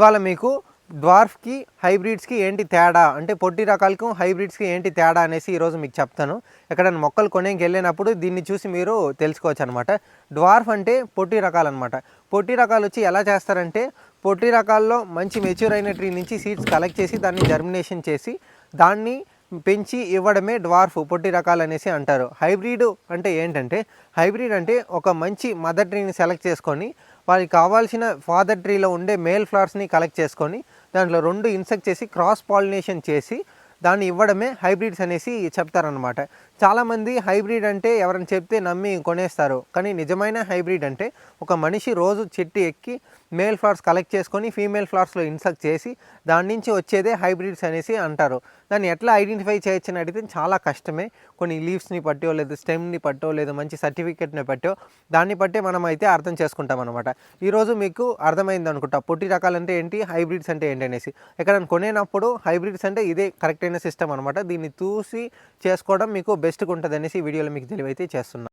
ఇవాళ మీకు డ్వార్ఫ్కి హైబ్రిడ్స్కి ఏంటి తేడా అంటే పొట్టి రకాలకు హైబ్రిడ్స్కి ఏంటి తేడా అనేసి ఈరోజు మీకు చెప్తాను. ఎక్కడైనా మొక్కలు కొనేకి వెళ్ళినప్పుడు దీన్ని చూసి మీరు తెలుసుకోవచ్చు అనమాట. డ్వార్ఫ్ అంటే పొట్టి రకాలు అనమాట. పొట్టి రకాలు వచ్చి ఎలా చేస్తారంటే పొట్టి రకాల్లో మంచి మెచ్యూర్ అయిన ట్రీ నుంచి సీడ్స్ కలెక్ట్ చేసి దాన్ని జర్మినేషన్ చేసి దాన్ని పెంచి ఇవ్వడమే డ్వార్ఫ్ పొట్టి రకాలు అనేసి అంటారు. హైబ్రిడ్ అంటే ఏంటంటే హైబ్రిడ్ అంటే ఒక మంచి మదర్ ట్రీని సెలెక్ట్ చేసుకొని వారికి కావాల్సిన ఫాదర్ ట్రీలో ఉండే మేల్ ఫ్లవర్స్ని కలెక్ట్ చేసుకొని దాంట్లో 2 ఇన్సెక్ట్ చేసి క్రాస్ పాలినేషన్ చేసి దాన్ని ఇవ్వడమే హైబ్రిడ్స్ అనేసి చెప్తారనమాట. చాలామంది హైబ్రిడ్ అంటే ఎవరైనా చెప్తే నమ్మి కొనేస్తారు. కానీ నిజమైన హైబ్రిడ్ అంటే ఒక మనిషి రోజు చెట్టు ఎక్కి మేల్ ఫ్లవర్స్ కలెక్ట్ చేసుకొని ఫీమేల్ ఫ్లవర్స్లో ఇన్సెక్ట్ చేసి దాని నుంచి వచ్చేదే హైబ్రిడ్స్ అనేసి అంటారు. దాన్ని ఎట్లా ఐడెంటిఫై చేయొచ్చని అడిగితే చాలా కష్టమే. కొన్ని లీవ్స్ని పట్టో లేదా స్టెమ్ని పట్టో లేదా మంచి సర్టిఫికేట్ని పట్టో దాన్ని బట్టే మనం అయితే అర్థం చేసుకుంటాం అనమాట. ఈరోజు మీకు అర్థమైంది అనుకుంటా పొట్టి రకాలంటే ఏంటి, హైబ్రిడ్స్ అంటే ఏంటి అనేసి. ఎక్కడైనా కొనేటప్పుడు హైబ్రిడ్స్ అంటే ఇదే కరెక్ట్ అయిన సిస్టమ్ అనమాట. దీన్ని చూసి చేసుకోవడం మీకు బెస్ట్గా ఉంటుంది అనేసి వీడియోలో మీకు తెలివైతే చేస్తున్నాను.